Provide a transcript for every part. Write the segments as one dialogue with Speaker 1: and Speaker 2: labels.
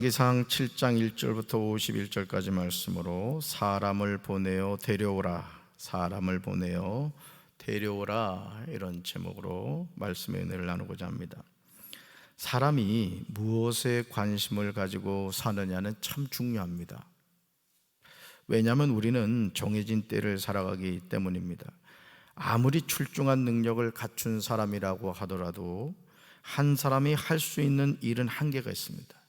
Speaker 1: 기상 7장 1절부터 51절까지 말씀으로 사람을 보내어 데려오라, 사람을 보내어 데려오라, 이런 제목으로 말씀의 은혜를 나누고자 합니다. 사람이 무엇에 관심을 가지고 사느냐는 참 중요합니다. 왜냐하면 우리는 정해진 때를 살아가기 때문입니다. 아무리 출중한 능력을 갖춘 사람이라고 하더라도 한 사람이 할 수 있는 일은 한계가 있습니다.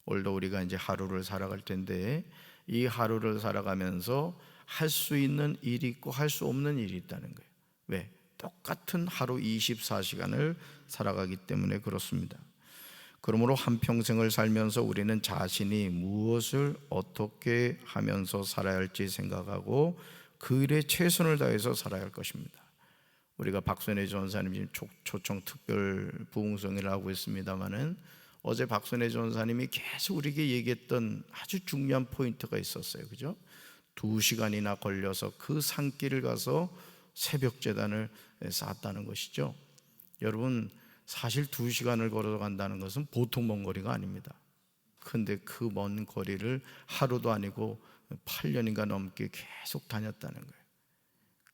Speaker 1: 오늘도 우리가 이제 하루를 살아갈 텐데, 이 하루를 살아가면서 할 수 있는 일이 있고 할 수 없는 일이 있다는 거예요. 왜? 똑같은 하루 24시간을 살아가기 때문에 그렇습니다. 그러므로 한평생을 살면서 우리는 자신이 무엇을 어떻게 하면서 살아야 할지 생각하고 그 일에 최선을 다해서 살아야 할 것입니다. 우리가 박선혜 전사님 초청 특별 부흥성회를 하고 있습니다마는, 어제 박선혜 전사님이 계속 우리에게 얘기했던 아주 중요한 포인트가 있었어요. 그죠? 2시간이나 걸려서 그 산길을 가서 새벽 제단을 쌓았다는 것이죠. 여러분, 사실 2시간을 걸어서 간다는 것은 보통 먼 거리가 아닙니다. 근데 그 먼 거리를 하루도 아니고 8년인가 넘게 계속 다녔다는 거예요.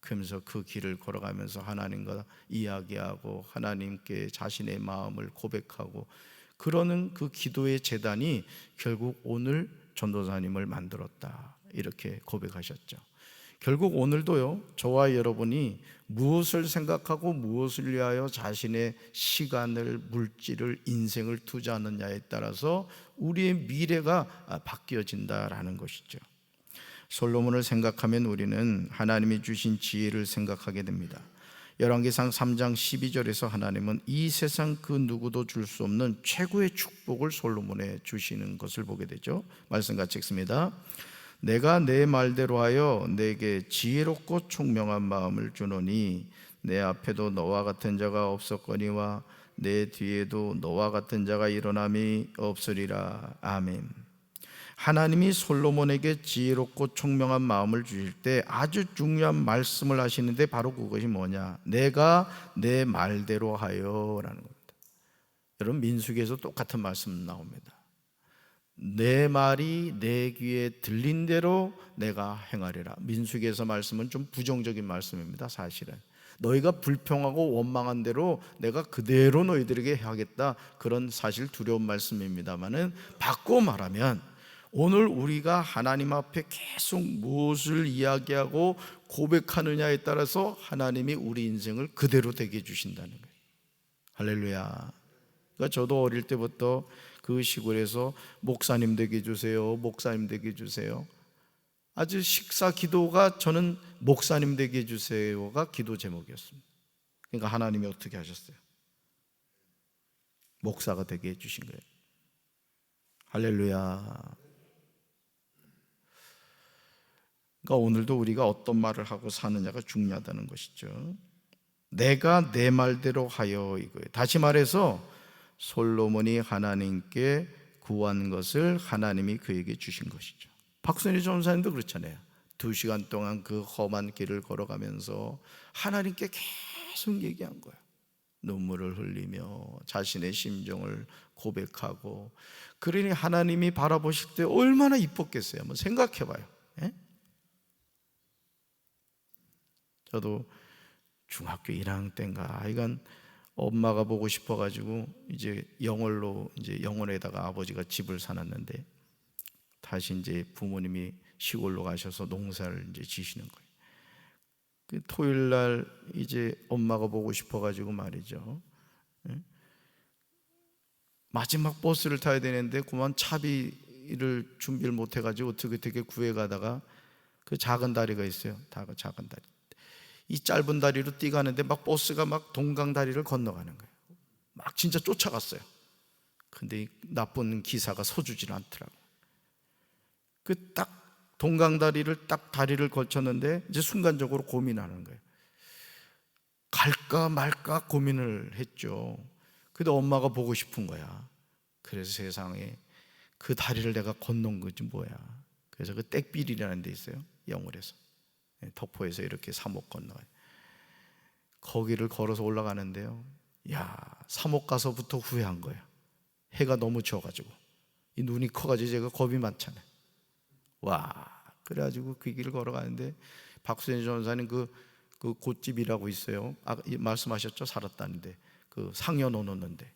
Speaker 1: 그러면서 그 길을 걸어가면서 하나님과 이야기하고 하나님께 자신의 마음을 고백하고 그러는 그 기도의 제단이 결국 오늘 전도사님을 만들었다, 이렇게 고백하셨죠. 결국 오늘도요, 저와 여러분이 무엇을 생각하고 무엇을 위하여 자신의 시간을, 물질을, 인생을 투자하느냐에 따라서 우리의 미래가 바뀌어진다라는 것이죠. 솔로몬을 생각하면 우리는 하나님이 주신 지혜를 생각하게 됩니다. 열왕기상 3장 12절에서 하나님은 이 세상 그 누구도 줄 수 없는 최고의 축복을 솔로몬에 주시는 것을 보게 되죠. 말씀 같이 읽습니다. 내가 내 말대로 하여 내게 지혜롭고 총명한 마음을 주노니 내 앞에도 너와 같은 자가 없었거니와 내 뒤에도 너와 같은 자가 일어남이 없으리라. 아멘. 하나님이 솔로몬에게 지혜롭고 총명한 마음을 주실 때 아주 중요한 말씀을 하시는데, 바로 그것이 뭐냐? 내가 내 말대로 하여 라는 겁니다. 여러분, 민수기에서 똑같은 말씀 나옵니다. 내 말이 내 귀에 들린 대로 내가 행하리라. 민수기에서 말씀은 좀 부정적인 말씀입니다. 사실은 너희가 불평하고 원망한 대로 내가 그대로 너희들에게 하겠다, 그런 사실 두려운 말씀입니다만은, 바꿔 말하면 오늘 우리가 하나님 앞에 계속 무엇을 이야기하고 고백하느냐에 따라서 하나님이 우리 인생을 그대로 되게 해주신다는 거예요. 할렐루야. 그러니까 저도 어릴 때부터 그 시골에서 목사님 되게 해주세요, 목사님 되게 해주세요, 아주 식사 기도가 저는 목사님 되게 해주세요가 기도 제목이었습니다. 그러니까 하나님이 어떻게 하셨어요? 목사가 되게 해주신 거예요. 할렐루야. 그러니까 오늘도 우리가 어떤 말을 하고 사느냐가 중요하다는 것이죠. 내가 내 말대로 하여, 이거예요. 다시 말해서 솔로몬이 하나님께 구한 것을 하나님이 그에게 주신 것이죠. 박선희 전사님도 그렇잖아요. 2시간 동안 그 험한 길을 걸어가면서 하나님께 계속 얘기한 거예요. 눈물을 흘리며 자신의 심정을 고백하고. 그러니 하나님이 바라보실 때 얼마나 이뻤겠어요. 한번 생각해봐요. 예? 저도 중학교 1학년 때인가 하여간 엄마가 보고 싶어가지고 이제 영월에다가 아버지가 집을 사놨는데, 다시 이제 부모님이 시골로 가셔서 농사를 이제 지시는 거예요. 그 토요일 날 이제 엄마가 보고 싶어가지고 말이죠, 마지막 버스를 타야 되는데 그만 차비를 준비를 못 해가지고 어떻게 구해가다가 그 작은 다리가 있어요. 작은 다리, 이 짧은 다리로 뛰가는데 막 버스가 막 동강 다리를 건너가는 거예요. 막 진짜 쫓아갔어요. 근데 이 나쁜 기사가 서주질 않더라고. 그 딱 동강 다리를 딱 다리를 거쳤는데 이제 순간적으로 고민하는 거예요. 갈까 말까 고민을 했죠. 근데 엄마가 보고 싶은 거야. 그래서 세상에 그 다리를 내가 건넌 거지 뭐야. 그래서 그 땡빌이라는 데 있어요. 영월에서, 덕포에서 이렇게 삼옥 건너가요. 거기를 걸어서 올라가는데요, 야, 삼옥 가서부터 후회한 거예요. 해가 너무 져가지고 이 눈이 커가지고 제가 겁이 많잖아요. 와, 그래가지고 그 길을 걸어가는데 박순희 전사님 그 곶집이라고 있어요. 말씀하셨죠? 살았다는데 그 상여 놓는데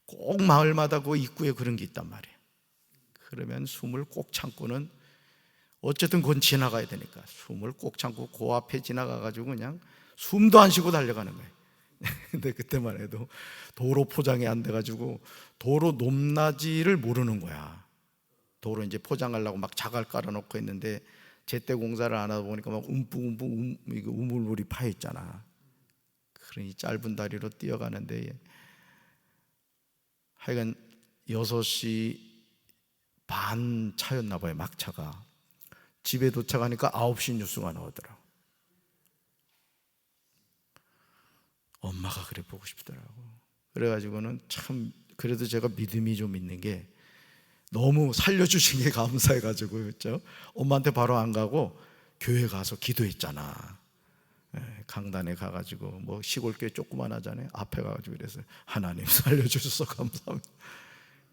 Speaker 1: 꼭 마을마다 그 입구에 그런 게 있단 말이에요. 그러면 숨을 꼭 참고는 어쨌든 그건 지나가야 되니까 숨을 꼭 참고 그 앞에 지나가가지고 그냥 숨도 안 쉬고 달려가는 거예요. 근데 그때만 해도 도로 포장이 안 돼가지고 도로 높낮이를 모르는 거야. 도로 이제 포장하려고 막 자갈 깔아놓고 있는데 제때 공사를 안 하다 보니까 막 움푹움푹 우물물이 파 있잖아. 그러니 짧은 다리로 뛰어가는데 하여간 6시 반 차였나 봐요. 막차가. 집에 도착하니까 9시 뉴스가 나오더라고. 엄마가 그래 보고 싶더라고. 그래가지고는 참 그래도 제가 믿음이 좀 있는 게 너무 살려주신 게 감사해가지고 그렇죠? 엄마한테 바로 안 가고 교회 가서 기도했잖아. 강단에 가가지고 뭐 시골교회 조그만 하잖아요. 앞에 가가지고 그래서 하나님 살려주셔서 감사합니다.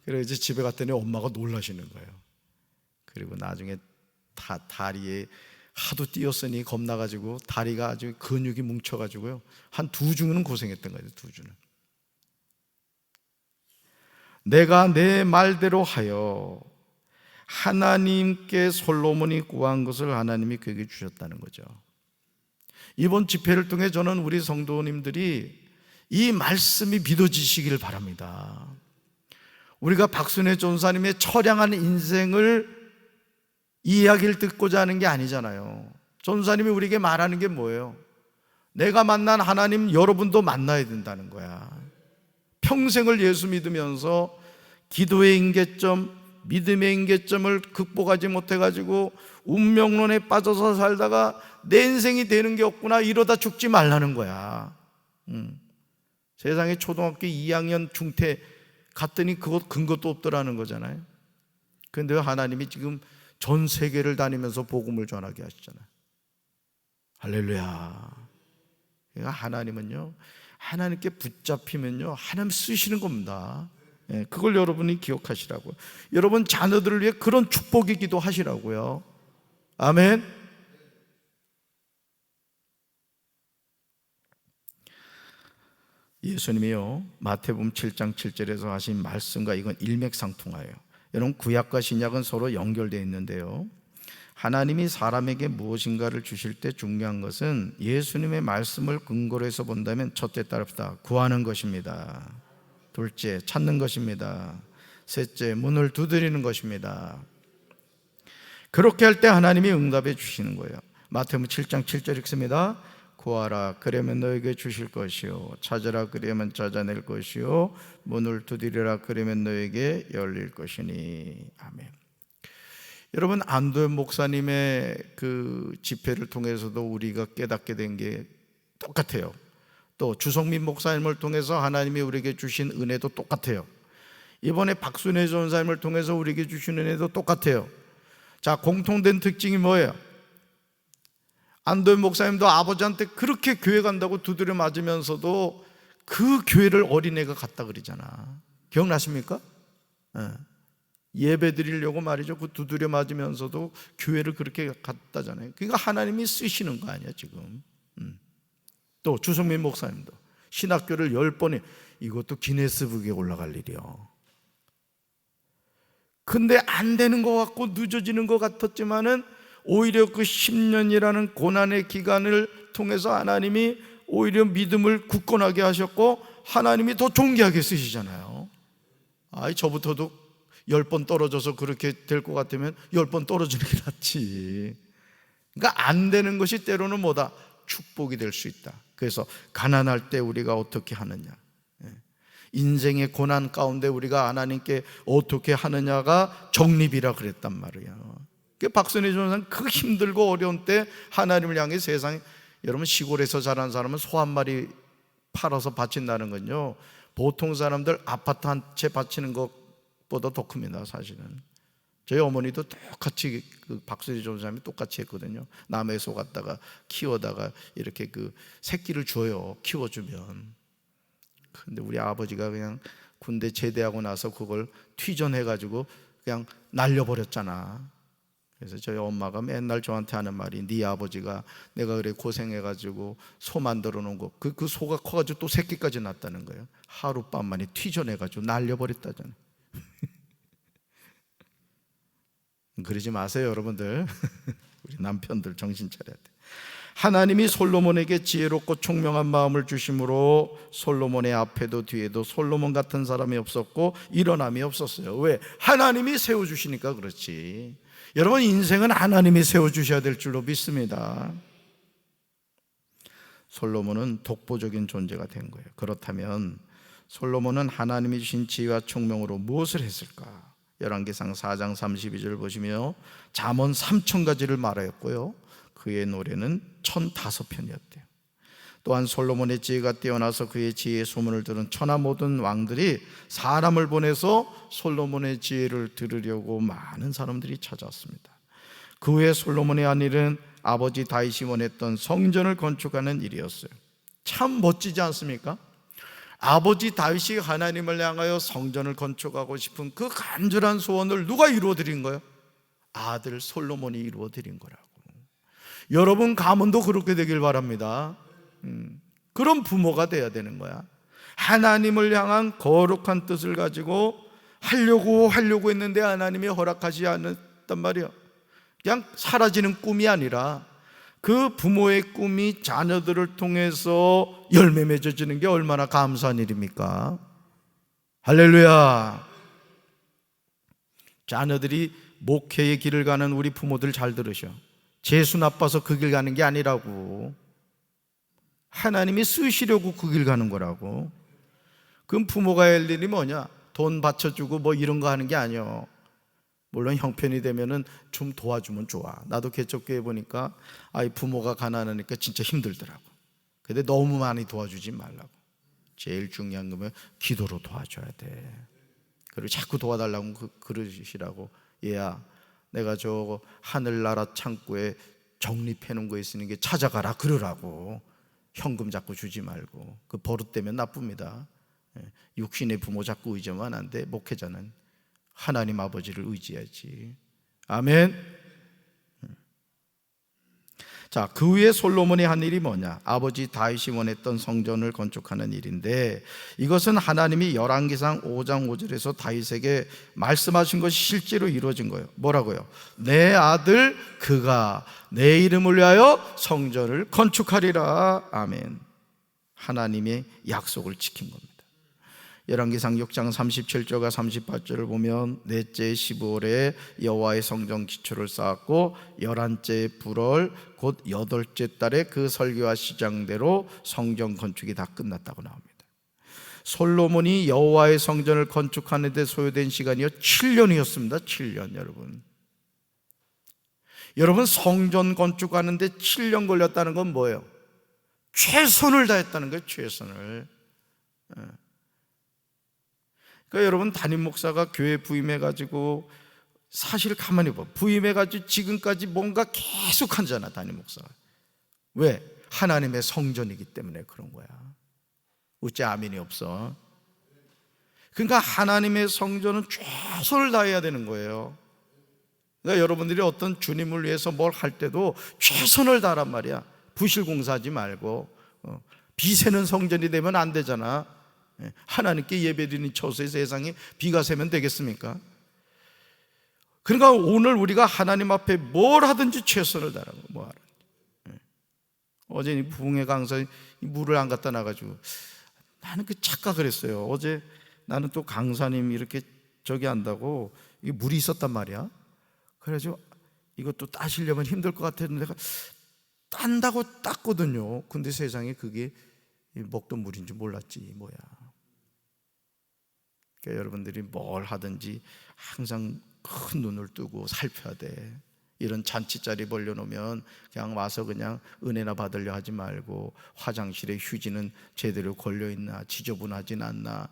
Speaker 1: 그래서 이제 집에 갔더니 엄마가 놀라시는 거예요. 그리고 나중에 다리에 하도 뛰었으니 겁나가지고 다리가 아주 근육이 뭉쳐가지고요 한 2주는 고생했던 거예요. 2주는. 내가 내 말대로 하여 하나님께 솔로몬이 구한 것을 하나님이 그에게 주셨다는 거죠. 이번 집회를 통해 저는 우리 성도님들이 이 말씀이 믿어지시길 바랍니다. 우리가 박순애 전사님의 처량한 인생을 이 이야기를 듣고자 하는 게 아니잖아요. 전사님이 우리에게 말하는 게 뭐예요? 내가 만난 하나님 여러분도 만나야 된다는 거야. 평생을 예수 믿으면서 기도의 임계점, 믿음의 임계점을 극복하지 못해가지고 운명론에 빠져서 살다가 내 인생이 되는 게 없구나 이러다 죽지 말라는 거야. 세상에 초등학교 2학년 중퇴 갔더니 그것 근것도 없더라는 거잖아요. 그런데 하나님이 지금 전 세계를 다니면서 복음을 전하게 하시잖아요. 할렐루야. 그러니까 하나님은요, 하나님께 붙잡히면요 하나님 쓰시는 겁니다. 그걸 여러분이 기억하시라고요. 여러분 자녀들을 위해 그런 축복의 기도 하시라고요. 아멘. 예수님이요 마태복음 7장 7절에서 하신 말씀과 이건 일맥상통하여요. 여러분 구약과 신약은 서로 연결되어 있는데요, 하나님이 사람에게 무엇인가를 주실 때 중요한 것은 예수님의 말씀을 근거로 해서 본다면 첫째 따릅시다. 구하는 것입니다. 둘째 찾는 것입니다. 셋째 문을 두드리는 것입니다. 그렇게 할 때 하나님이 응답해 주시는 거예요. 마태복음 7장 7절 읽습니다. 구하라 그러면 너에게 주실 것이요 찾으라 그러면 찾아낼 것이요 문을 두드리라 그러면 너에게 열릴 것이니. 아멘. 여러분 안도현 목사님의 그 집회를 통해서도 우리가 깨닫게 된 게 똑같아요. 또 주성민 목사님을 통해서 하나님이 우리에게 주신 은혜도 똑같아요. 이번에 박순애 전사님을 통해서 우리에게 주신 은혜도 똑같아요. 자, 공통된 특징이 뭐예요? 안도현 목사님도 아버지한테 그렇게 교회 간다고 두드려 맞으면서도 그 교회를 어린애가 갔다 그러잖아. 기억나십니까? 예배 드리려고 말이죠. 그 두드려 맞으면서도 교회를 그렇게 갔다잖아요. 그러니까 하나님이 쓰시는 거 아니야 지금. 또 주성민 목사님도 신학교를 10번에, 이것도 기네스북에 올라갈 일이요. 근데 안 되는 것 같고 늦어지는 것 같았지만은 오히려 그 10년이라는 고난의 기간을 통해서 하나님이 오히려 믿음을 굳건하게 하셨고 하나님이 더 존귀하게 쓰시잖아요. 저부터도 10번 떨어져서 그렇게 될 것 같으면 10번 떨어지는 게 낫지. 그러니까 안 되는 것이 때로는 뭐다? 축복이 될 수 있다. 그래서 가난할 때 우리가 어떻게 하느냐, 인생의 고난 가운데 우리가 하나님께 어떻게 하느냐가 정립이라 그랬단 말이에요. 박순희 전사는 그 힘들고 어려운 때 하나님을 향해 세상에, 여러분 시골에서 자란 사람은 소 한 마리 팔아서 바친다는 건요 보통 사람들 아파트 한 채 바치는 것보다 더 큽니다. 사실은 저희 어머니도 똑같이 그 박순희 전사님이 똑같이 했거든요. 남의 소 갖다가 키워다가 이렇게 그 새끼를 줘요, 키워주면. 근데 우리 아버지가 그냥 군대 제대하고 나서 그걸 튀전해가지고 그냥 날려버렸잖아. 그래서 저희 엄마가 맨날 저한테 하는 말이, 네 아버지가 내가 그래 고생해가지고 소 만들어 놓은 거, 그 소가 커가지고 또 새끼까지 낳았다는 거예요. 하룻밤 만에 튀져내가지고 날려버렸다잖아요. 그러지 마세요, 여러분들. 우리 남편들 정신 차려야 돼. 하나님이 솔로몬에게 지혜롭고 총명한 마음을 주심으로 솔로몬의 앞에도 뒤에도 솔로몬 같은 사람이 없었고 일어남이 없었어요. 왜? 하나님이 세워주시니까 그렇지. 여러분, 인생은 하나님이 세워주셔야 될 줄로 믿습니다. 솔로몬은 독보적인 존재가 된 거예요. 그렇다면 솔로몬은 하나님이 주신 지혜와 총명으로 무엇을 했을까? 열왕기상 4장 32절 보시며 잠언 3000가지를 말하였고요, 그의 노래는 1005편이었대요. 또한 솔로몬의 지혜가 뛰어나서 그의 지혜의 소문을 들은 천하 모든 왕들이 사람을 보내서 솔로몬의 지혜를 들으려고 많은 사람들이 찾아왔습니다. 그 후에 솔로몬이 한 일은 아버지 다윗이 원했던 성전을 건축하는 일이었어요. 참 멋지지 않습니까? 아버지 다윗이 하나님을 향하여 성전을 건축하고 싶은 그 간절한 소원을 누가 이루어드린 거예요? 아들 솔로몬이 이루어드린 거라고. 여러분 가문도 그렇게 되길 바랍니다. 그런 부모가 돼야 되는 거야. 하나님을 향한 거룩한 뜻을 가지고 하려고 했는데 하나님이 허락하지 않았단 말이야. 그냥 사라지는 꿈이 아니라 그 부모의 꿈이 자녀들을 통해서 열매 맺어지는 게 얼마나 감사한 일입니까? 할렐루야. 자녀들이 목회의 길을 가는 우리 부모들 잘 들으셔. 재수 나빠서 그 길 가는 게 아니라고. 하나님이 쓰시려고 그 길 가는 거라고. 그럼 부모가 할 일이 뭐냐? 돈 받쳐주고 뭐 이런 거 하는 게 아니요. 물론 형편이 되면은 좀 도와주면 좋아. 나도 개척교회 보니까 부모가 가난하니까 진짜 힘들더라고. 근데 너무 많이 도와주지 말라고. 제일 중요한 거면 기도로 도와줘야 돼. 그리고 자꾸 도와달라고 그러시라고. 얘야, 내가 저 하늘나라 창고에 적립해 놓은 거 있으니까 찾아가라 그러라고. 현금 자꾸 주지 말고. 그 버릇되면 나쁩니다. 육신의 부모 자꾸 의지하면 안 돼. 목회자는 하나님 아버지를 의지하지. 아멘. 자, 그 후에 솔로몬이 한 일이 뭐냐? 아버지 다윗이 원했던 성전을 건축하는 일인데, 이것은 하나님이 열왕기상 5장 5절에서 다윗에게 말씀하신 것이 실제로 이루어진 거예요. 뭐라고요? 내 아들 그가 내 이름을 위하여 성전을 건축하리라. 아멘. 하나님의 약속을 지킨 겁니다. 열왕기상 6장 37절과 38절을 보면 넷째 15월에 여호와의 성전 기초를 쌓았고 11째 불월 곧 8째 달에 그 설계와 시장대로 성전 건축이 다 끝났다고 나옵니다. 솔로몬이 여호와의 성전을 건축하는 데 소요된 시간이요 7년이었습니다. 7년. 여러분 성전 건축하는데 7년 걸렸다는 건 뭐예요? 최선을 다했다는 거예요. 최선을. 그러니까 여러분 담임 목사가 교회 부임해가지고 사실 가만히 봐. 부임해가지고 지금까지 뭔가 계속 하잖아 담임 목사가. 왜? 하나님의 성전이기 때문에 그런 거야. 어째 아멘이 없어? 그러니까 하나님의 성전은 최선을 다해야 되는 거예요. 그러니까 여러분들이 어떤 주님을 위해서 뭘 할 때도 최선을 다하란 말이야. 부실공사하지 말고. 비새는 성전이 되면 안 되잖아. 하나님께 예배드리는 처소의 세상에 비가 새면 되겠습니까? 그러니까 오늘 우리가 하나님 앞에 뭘 하든지 최선을 다하고 뭐 하든지. 어제 부흥회 강사에 물을 안 갖다 놔가지고 나는 그 착각을 했어요. 어제 나는 또 강사님 이렇게 저기 한다고 이게 물이 있었단 말이야. 그래가지고 이것도 따시려면 힘들 것 같았는데 내가 딴다고 땄거든요. 근데 세상에 그게 먹던 물인 줄 몰랐지 뭐야. 그러니까 여러분들이 뭘 하든지 항상 큰 눈을 뜨고 살펴야 돼. 이런 잔치자리 벌려놓으면 그냥 와서 그냥 은혜나 받으려 하지 말고 화장실에 휴지는 제대로 걸려있나 지저분하진 않나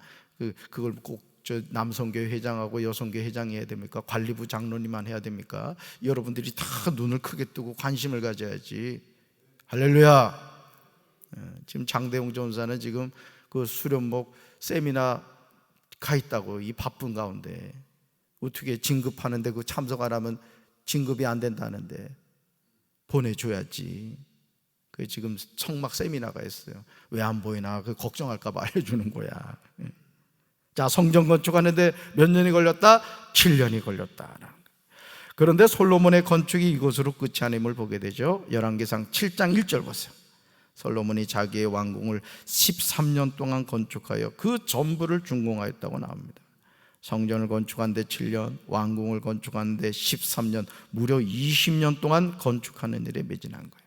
Speaker 1: 그걸 꼭 저 남성교회 회장하고 여성교회 회장이 해야 됩니까? 관리부 장로님만 해야 됩니까? 여러분들이 다 눈을 크게 뜨고 관심을 가져야지. 할렐루야. 지금 장대웅 전사는 지금 그 수련목 세미나 가 있다고 이 바쁜 가운데 어떻게 진급하는데 그 참석 안 하면 진급이 안 된다는데 보내줘야지. 그 지금 청막 세미나가 있어요. 왜 안 보이나 그 걱정할까 봐 알려주는 거야. 자, 성전 건축하는데 몇 년이 걸렸다? 7년이 걸렸다. 그런데 솔로몬의 건축이 이것으로 끝이 아님을 보게 되죠. 열왕기상 7장 1절 보세요. 솔로몬이 자기의 왕궁을 13년 동안 건축하여 그 전부를 준공하였다고 나옵니다. 성전을 건축한 데 7년, 왕궁을 건축한 데 13년, 무려 20년 동안 건축하는 일에 매진한 거예요.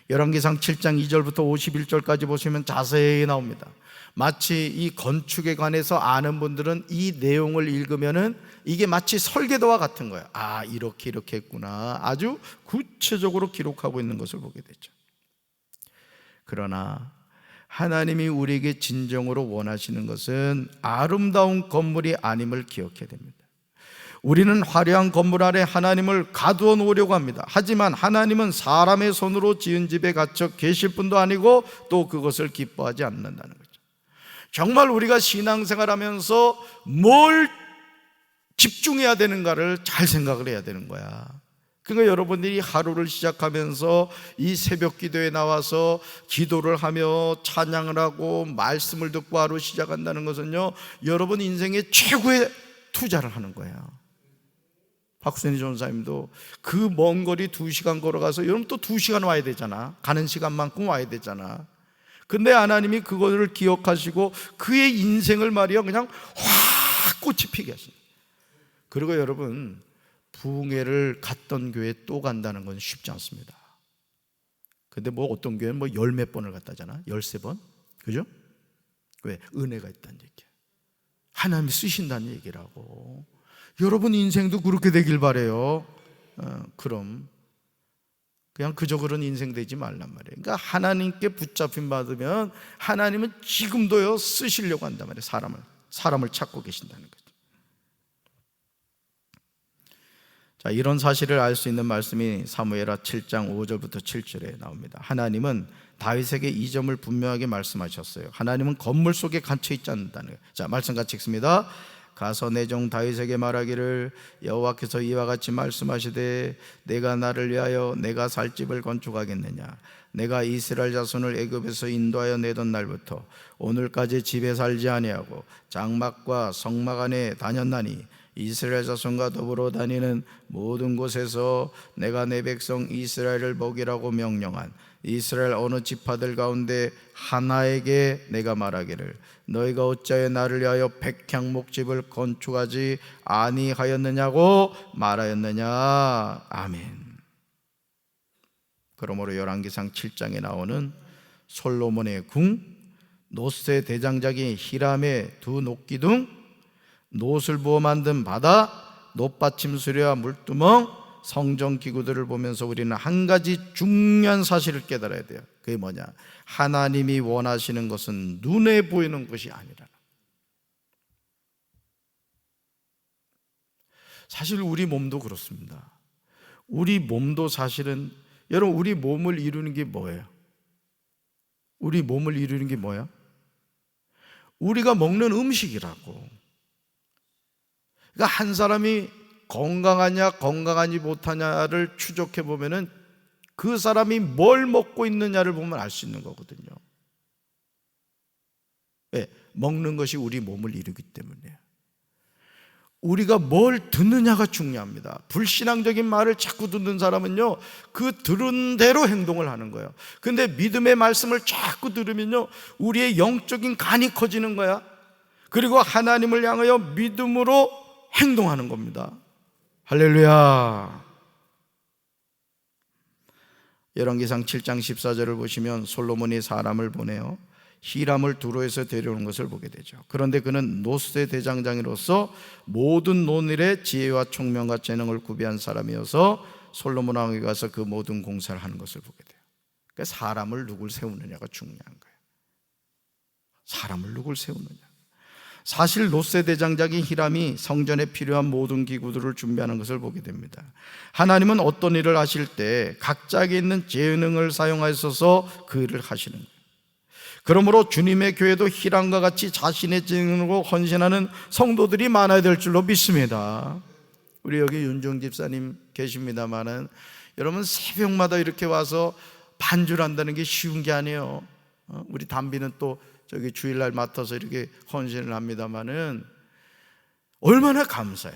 Speaker 1: 열왕기상 7장 2절부터 51절까지 보시면 자세히 나옵니다. 마치 이 건축에 관해서 아는 분들은 이 내용을 읽으면은 이게 마치 설계도와 같은 거예요. 아, 이렇게 했구나. 아주 구체적으로 기록하고 있는 것을 보게 되죠. 그러나 하나님이 우리에게 진정으로 원하시는 것은 아름다운 건물이 아님을 기억해야 됩니다. 우리는 화려한 건물 아래 하나님을 가두어 놓으려고 합니다. 하지만 하나님은 사람의 손으로 지은 집에 갇혀 계실 분도 아니고 또 그것을 기뻐하지 않는다는 거죠. 정말 우리가 신앙생활하면서 뭘 집중해야 되는가를 잘 생각을 해야 되는 거야. 그러니까 여러분들이 하루를 시작하면서 이 새벽 기도에 나와서 기도를 하며 찬양을 하고 말씀을 듣고 하루 시작한다는 것은요, 여러분 인생의 최고의 투자를 하는 거예요. 박순희 전사님도 그 먼 거리 2시간 걸어가서 여러분 또 2시간 와야 되잖아. 가는 시간만큼 와야 되잖아. 근데 하나님이 그거를 기억하시고 그의 인생을 말이야 그냥 확 꽃이 피게 하십니다. 그리고 여러분, 부흥회를 갔던 교회에 또 간다는 건 쉽지 않습니다. 근데 뭐 어떤 교회는 뭐 10몇 번을 갔다잖아. 13번. 그죠? 왜? 은혜가 있다는 얘기야. 하나님이 쓰신다는 얘기라고. 여러분 인생도 그렇게 되길 바래요. 그럼 그냥 그저 그런 인생 되지 말란 말이에요. 그러니까 하나님께 붙잡힘 받으면 하나님은 지금도요 쓰시려고 한단 말이에요. 사람을 찾고 계신다는 거죠. 자, 이런 사실을 알 수 있는 말씀이 사무엘하 7장 5절부터 7절에 나옵니다. 하나님은 다윗에게 이 점을 분명하게 말씀하셨어요. 하나님은 건물 속에 갇혀 있지 않는다는 거예요. 자, 말씀 같이 읽습니다. 가서 내 종 다윗에게 말하기를 여호와께서 이와 같이 말씀하시되 내가 나를 위하여 내가 살 집을 건축하겠느냐. 내가 이스라엘 자손을 애굽에서 인도하여 내던 날부터 오늘까지 집에 살지 아니하고 장막과 성막 안에 다녔나니 이스라엘 자손과 더불어 다니는 모든 곳에서 내가 내 백성 이스라엘을 먹이라고 명령한 이스라엘 어느 지파들 가운데 하나에게 내가 말하기를 너희가 어찌하여 나를 위하여 백향 목집을 건축하지 아니하였느냐고 말하였느냐. 아멘. 그러므로 열왕기상 7장에 나오는 솔로몬의 궁, 노스의 대장작이 히람의 두 녹기둥, 노을 부어 만든 바다, 놋받침 수레와 물두멍, 성전 기구들을 보면서 우리는 한 가지 중요한 사실을 깨달아야 돼요. 그게 뭐냐? 하나님이 원하시는 것은 눈에 보이는 것이 아니라. 사실 우리 몸도 그렇습니다. 우리 몸도 사실은, 여러분 우리 몸을 이루는 게 뭐예요? 우리 몸을 이루는 게 뭐야? 우리가 먹는 음식이라고. 그러니까 한 사람이 건강하냐 건강하지 못하냐를 추적해 보면은 그 사람이 뭘 먹고 있느냐를 보면 알 수 있는 거거든요. 왜? 먹는 것이 우리 몸을 이루기 때문이에요. 우리가 뭘 듣느냐가 중요합니다. 불신앙적인 말을 자꾸 듣는 사람은요, 그 들은 대로 행동을 하는 거예요. 근데 믿음의 말씀을 자꾸 들으면요, 우리의 영적인 간이 커지는 거야. 그리고 하나님을 향하여 믿음으로 행동하는 겁니다. 할렐루야. 열왕기상 7장 14절을 보시면 솔로몬이 사람을 보내어 히람을 두로에서 데려오는 것을 보게 되죠. 그런데 그는 노스의 대장장이로서 모든 논일의 지혜와 총명과 재능을 구비한 사람이어서 솔로몬 왕에게 가서 그 모든 공사를 하는 것을 보게 돼요. 그러니까 사람을 누굴 세우느냐가 중요한 거예요. 사람을 누굴 세우느냐. 사실 노스의 대장작인 히람이 성전에 필요한 모든 기구들을 준비하는 것을 보게 됩니다. 하나님은 어떤 일을 하실 때 각자에게 있는 재능을 사용하셔서 그 일을 하시는 거예요. 그러므로 주님의 교회도 희랑과 같이 자신의 증으로 헌신하는 성도들이 많아야 될 줄로 믿습니다. 우리 여기 윤종 집사님 계십니다마는 여러분 새벽마다 이렇게 와서 반주를 한다는 게 쉬운 게 아니에요. 우리 담비는 또 저기 주일날 맡아서 이렇게 헌신을 합니다마는 얼마나 감사해.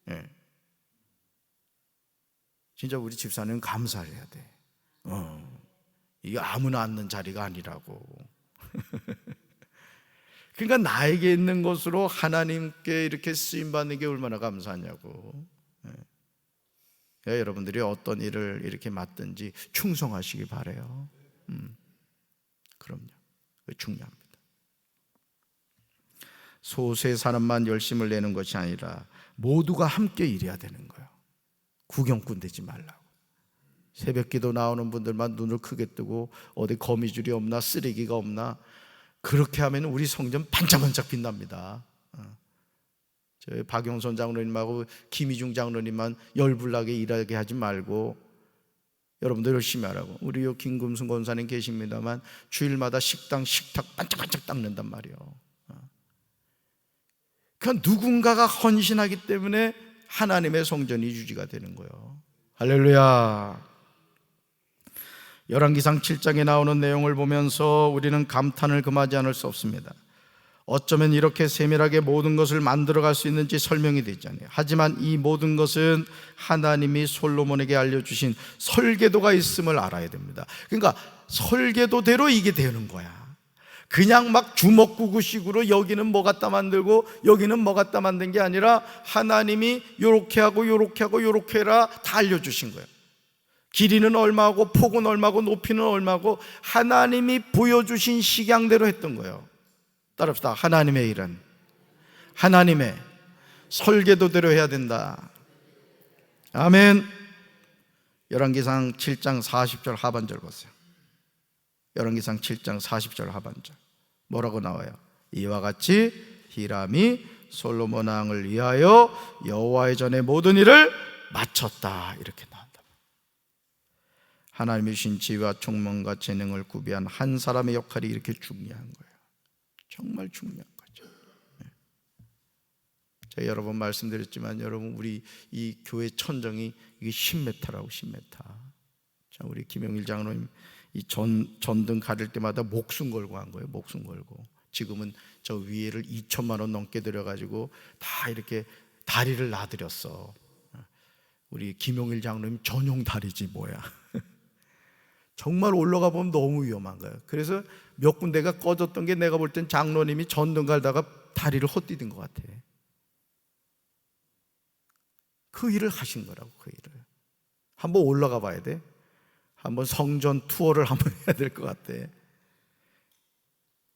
Speaker 1: 예. 진짜 우리 집사님은 감사를 해야 돼. 이게 아무나 앉는 자리가 아니라고. 그러니까 나에게 있는 것으로 하나님께 이렇게 쓰임받는 게 얼마나 감사하냐고. 여러분들이 어떤 일을 이렇게 맡든지 충성하시기 바라요. 그럼요. 중요합니다. 소수의 사람만 열심을 내는 것이 아니라 모두가 함께 일해야 되는 거예요. 구경꾼 되지 말라고. 새벽기도 나오는 분들만 눈을 크게 뜨고 어디 거미줄이 없나 쓰레기가 없나 그렇게 하면 우리 성전 반짝반짝 빛납니다. 저희 박용선 장로님하고 김희중 장로님만 열불나게 일하게 하지 말고 여러분들 열심히 하라고. 우리 요 김금순 권사님 계십니다만 주일마다 식탁 반짝반짝 닦는단 말이에요. 그러니까 누군가가 헌신하기 때문에 하나님의 성전이 유지가 되는 거예요. 할렐루야. 열왕기상 7장에 나오는 내용을 보면서 우리는 감탄을 금하지 않을 수 없습니다. 어쩌면 이렇게 세밀하게 모든 것을 만들어갈 수 있는지 설명이 되지 않아요. 하지만 이 모든 것은 하나님이 솔로몬에게 알려주신 설계도가 있음을 알아야 됩니다. 그러니까 설계도대로 이게 되는 거야. 그냥 막 주먹구구식으로 여기는 뭐 갖다 만들고 여기는 뭐 갖다 만든 게 아니라 하나님이 요렇게 하고 요렇게 하고 요렇게 해라 다 알려주신 거예요. 길이는 얼마고 폭은 얼마고 높이는 얼마고 하나님이 보여주신 식양대로 했던 거예요. 따릅시다. 하나님의 일은 하나님의 설계도대로 해야 된다. 아멘. 열왕기상 7장 40절 하반절 보세요. 열왕기상 7장 40절 하반절 뭐라고 나와요? 이와 같이 히람이 솔로몬 왕을 위하여 여호와의 전에 모든 일을 마쳤다 이렇게 나온다. 하나님이 주신 지혜와 총명과 재능을 구비한 한 사람의 역할이 이렇게 중요한 거예요. 정말 중요한 거죠. 제가 여러 번 말씀드렸지만 여러분 우리 이 교회 천정이 이게 10m라고 10m. 자, 우리 김영일 장로님 이 전등 가릴 때마다 목숨 걸고 한 거예요. 목숨 걸고. 지금은 저 위에를 2천만 원 넘게 들여가지고 다 이렇게 다리를 놔드렸어. 우리 김용일 장로님 전용 다리지 뭐야. 정말 올라가 보면 너무 위험한 거예요. 그래서 몇 군데가 꺼졌던 게 내가 볼 땐 장로님이 전등 갈다가 다리를 헛디딘 것 같아. 그 일을 하신 거라고. 그 일을 한번 올라가 봐야 돼. 한번 성전 투어를 한번 해야 될 것 같아.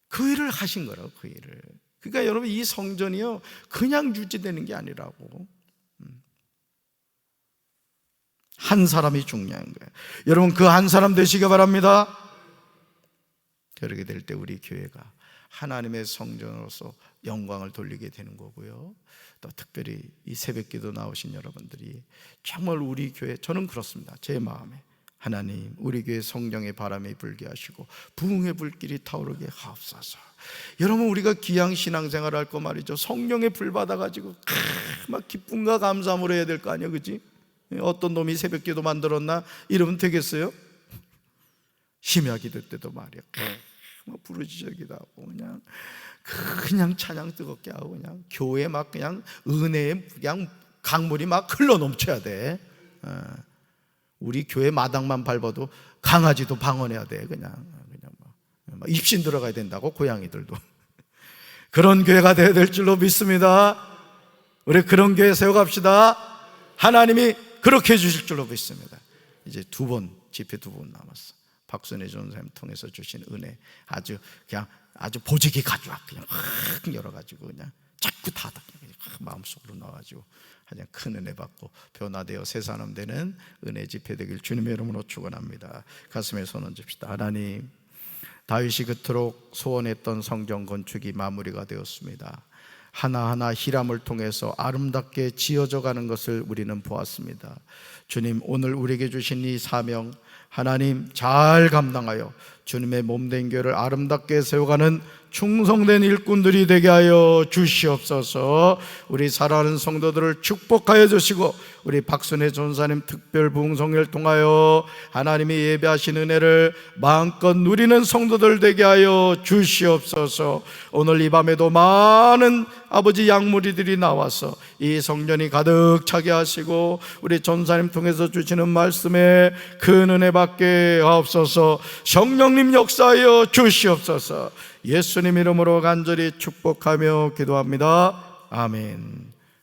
Speaker 1: 그 일을 하신 거라고. 그 일을. 그러니까 여러분 이 성전이요 그냥 유지되는 게 아니라고. 한 사람이 중요한 거예요. 여러분 그 한 사람 되시기 바랍니다. 그렇게 될 때 우리 교회가 하나님의 성전으로서 영광을 돌리게 되는 거고요. 또 특별히 이 새벽기도 나오신 여러분들이 정말 우리 교회, 저는 그렇습니다. 제 마음에 하나님 우리 교회 성령의 바람이 불게 하시고 부흥의 불길이 타오르게 하옵소서. 여러분 우리가 귀양 신앙생활 할 거 말이죠. 성령의 불 받아가지고 막 기쁨과 감사함으로 해야 될 거 아니야, 그지? 어떤 놈이 새벽기도 만들었나 이러면 되겠어요? 심야 기도 때도 말이야 막 부르짖기도 하고 그냥 찬양 뜨겁게 하고 그냥 교회 막 그냥 은혜의 그냥 강물이 막 흘러 넘쳐야 돼. 우리 교회 마당만 밟아도 강아지도 방언해야 돼. 그냥 막 입신 들어가야 된다고 고양이들도. 그런 교회가 되어야 될 줄로 믿습니다. 우리 그런 교회 세워갑시다. 하나님이 그렇게 해주실 줄로 믿습니다. 이제 집회 2번 남았어. 박순애 전사님 통해서 주신 은혜 아주 보직이 가져와 그냥 확 열어가지고 그냥 자꾸 다 마음속으로 넣어가지고 그냥 큰 은혜 받고 변화되어 새 사람 되는 은혜 집회 되길 주님의 이름으로 축원합니다. 가슴에 손 얹읍시다. 하나님, 다윗이 그토록 소원했던 성전 건축이 마무리가 되었습니다. 하나하나 히람을 통해서 아름답게 지어져 가는 것을 우리는 보았습니다. 주님, 오늘 우리에게 주신 이 사명 하나님 잘 감당하여 주님의 몸된 교회를 아름답게 세워가는 충성된 일꾼들이 되게 하여 주시옵소서. 우리 사랑하는 성도들을 축복하여 주시고 우리 박순애 전사님 특별 부흥성회를 통하여 하나님이 예배하신 은혜를 마음껏 누리는 성도들 되게 하여 주시옵소서. 오늘 이 밤에도 많은 아버지 양무리들이 나와서 이 성전이 가득 차게 하시고 우리 전사님 통해서 주시는 말씀에 큰 은혜 받게 하옵소서. 성령님 역사하여 주시옵소서. 예수님 이름으로 간절히 축복하며 기도합니다. 아멘.